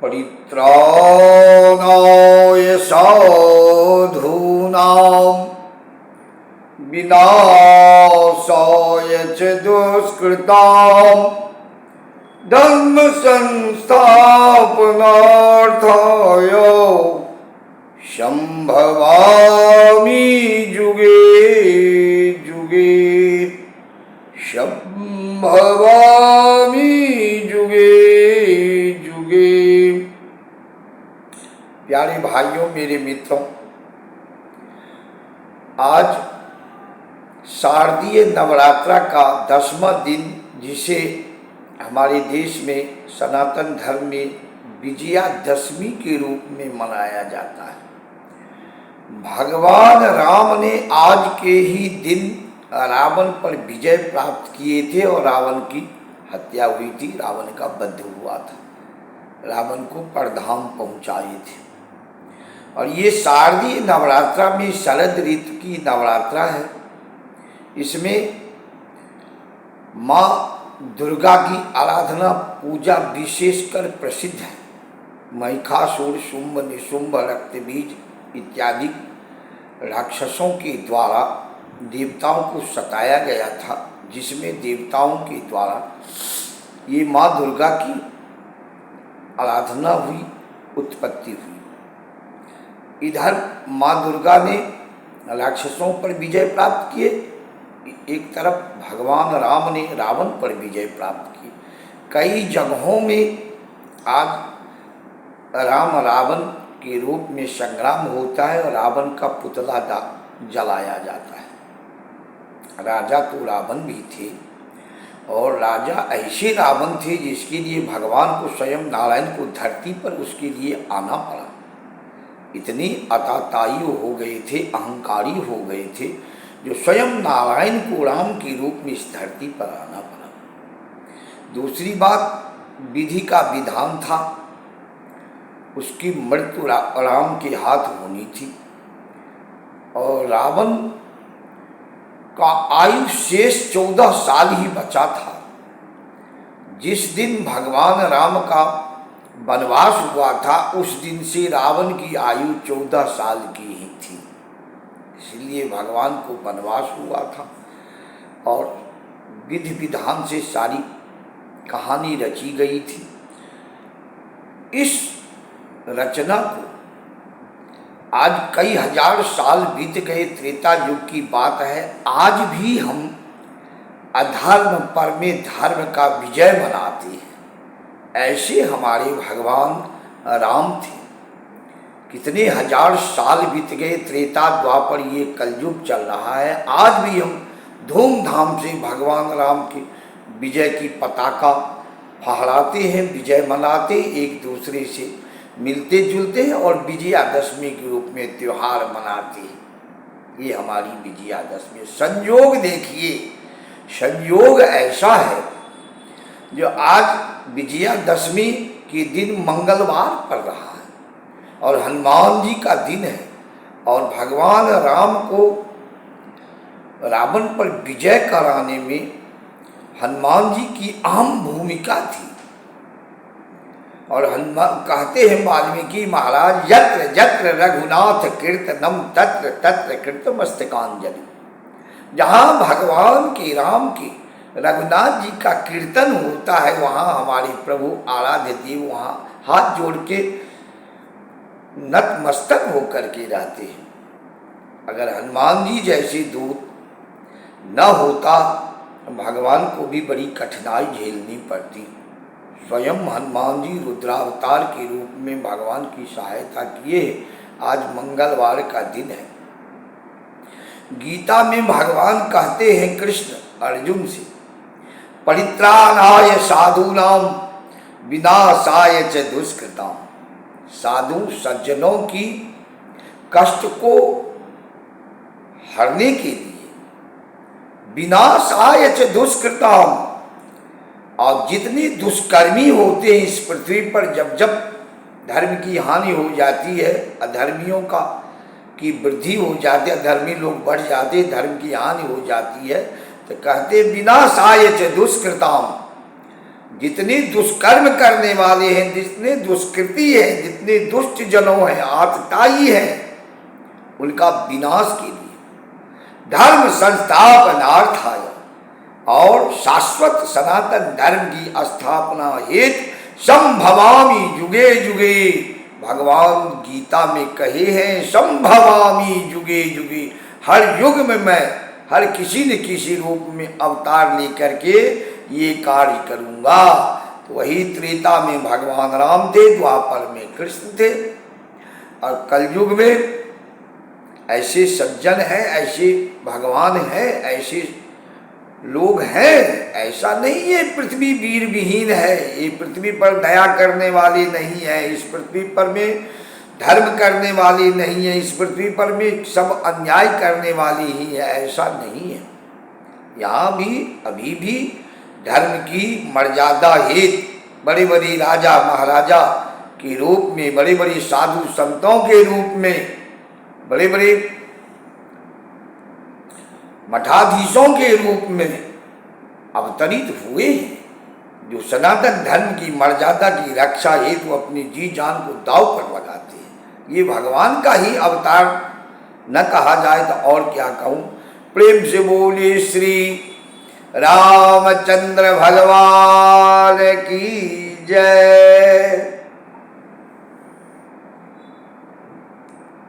परित्राणाय साधूनां विनाशाय च दुष्कृतां धर्म संस्थापनार्थाय संभवामि जुगे जुगे संभवामि जुगे जुगे। प्यारे भाइयों, मेरे मित्रों, आज शारदीय नवरात्रा का 10वां दिन, जिसे हमारे देश में सनातन धर्म में विजयादशमी के रूप में मनाया जाता है। भगवान राम ने आज के ही दिन रावण पर विजय प्राप्त किए थे और रावण की हत्या हुई थी, रावण का वध हुआ था, रावण को परधाम पहुंचाए थे। और ये शारदीय नवरात्रा में शरद ऋतु की नवरात्रा है। इसमें माँ दुर्गा की आराधना पूजा विशेषकर प्रसिद्ध है। महिषासुर, शुंभ, निशुंभ, रक्तबीज इत्यादि राक्षसों के द्वारा देवताओं को सताया गया था, जिसमें देवताओं के द्वारा ये माँ दुर्गा की आराधना हुई, उत्पत्ति हुई। इधर माँ दुर्गा ने राक्षसों पर विजय प्राप्त किए, एक तरफ भगवान राम ने रावण पर विजय प्राप्त की। कई जगहों में आज राम रावण के रूप में संग्राम होता है और रावण का पुतला जलाया जाता है। राजा तो रावण भी थे, और राजा ऐसे रावण थे जिसके लिए भगवान को, स्वयं नारायण को धरती पर उसके लिए आना पड़ा। इतनी अतातायी हो गए थे, अहंकारी हो गए थे, जो स्वयं नारायण को राम के रूप में इस धरती पर आना पड़ा। दूसरी बात, विधि का विधान था, उसकी मृत्यु राम के हाथ होनी थी। और रावण का आयु शेष 14 साल ही बचा था। जिस दिन भगवान राम का वनवास हुआ था, उस दिन से रावण की आयु 14 साल की ही थी। इसलिए भगवान को वनवास हुआ था और विधि विधान से सारी कहानी रची गई थी। इस रचना को आज कई हजार साल बीत गए, त्रेता युग की बात है। आज भी हम अधर्म पर में धर्म का विजय मनाते हैं। ऐसे हमारे भगवान राम थे। कितने हजार साल बीत गए, त्रेता द्वापर, ये कलयुग चल रहा है। आज भी हम धूमधाम से भगवान राम के विजय की पताका फहराते हैं, विजय मनाते, एक दूसरे से मिलते जुलते हैं और विजयादशमी के रूप में त्यौहार मनाते हैं। ये हमारी विजयादशमी। संयोग देखिए, संयोग ऐसा है जो आज विजयादशमी के दिन मंगलवार पड़ रहा है और हनुमान जी का दिन है। और भगवान राम को रावण पर विजय कराने में हनुमान जी की अहम भूमिका थी। और हनुमान कहते हैं वाल्मीकि महाराज, यत्र यत्र रघुनाथ कीर्तनम तत्र तत्र कृतमस्तकांजलि। जहाँ भगवान के, राम के, रघुनाथ जी का कीर्तन होता है, वहाँ हमारे प्रभु आराध्य देव वहाँ हाथ जोड़ के नतमस्तक होकर के रहते हैं। अगर हनुमान जी जैसे दूत न होता, भगवान को भी बड़ी कठिनाई झेलनी पड़ती। स्वयं हनुमान जी रुद्रावतार के रूप में भगवान की सहायता किए। आज मंगलवार का दिन है। गीता में भगवान कहते हैं कृष्ण अर्जुन से, परित्राणाय साधूनां विनाशाय च दुष्कृतां। साधु सज्जनों की कष्ट को हरने के लिए, विनाशाय च दुष्कृतां, और जितने दुष्कर्मी होते हैं इस पृथ्वी पर, जब जब धर्म की हानि हो जाती है, अधर्मियों की वृद्धि हो जाती है, अधर्मी लोग बढ़ जाते, धर्म की हानि हो जाती है, तो कहते विनाशाय च दुष्कृतां, जितने दुष्कर्म करने वाले हैं, जितने दुष्कृति हैं, जितने दुष्ट जनों हैं, आतताई हैं, उनका विनाश के लिए धर्म संस्थापनार्थाय और शाश्वत सनातन धर्म की स्थापना हेतु संभवामि युगे युगे, भगवान गीता में कहे हैं संभवामि युगे युगे, हर युग में मैं हर किसी न किसी रूप में अवतार लेकर के ये कार्य करूंगा। तो वही त्रेता में भगवान राम थे, द्वापर में कृष्ण थे, और कलयुग में ऐसे सज्जन हैं, ऐसे भगवान हैं, ऐसे लोग हैं। ऐसा नहीं है पृथ्वी वीर विहीन है, ये पृथ्वी पर दया करने वाले नहीं है, इस पृथ्वी पर में धर्म करने वाले नहीं है, इस पृथ्वी पर में सब अन्याय करने वाले ही है, ऐसा नहीं है। यहाँ भी अभी भी धर्म की मर्यादा हेतु बड़े बड़े राजा महाराजा के रूप में, बड़े बड़े साधु संतों के रूप में, बड़े बड़े मठाधीशों के रूप में अवतरित हुए हैं, जो सनातन धर्म की मर्यादा की रक्षा हेतु अपनी जी जान को दांव पर लगाते हैं। ये भगवान का ही अवतार न कहा जाए तो और क्या कहूँ। प्रेम से बोले श्री रामचंद्र भगवान की जय।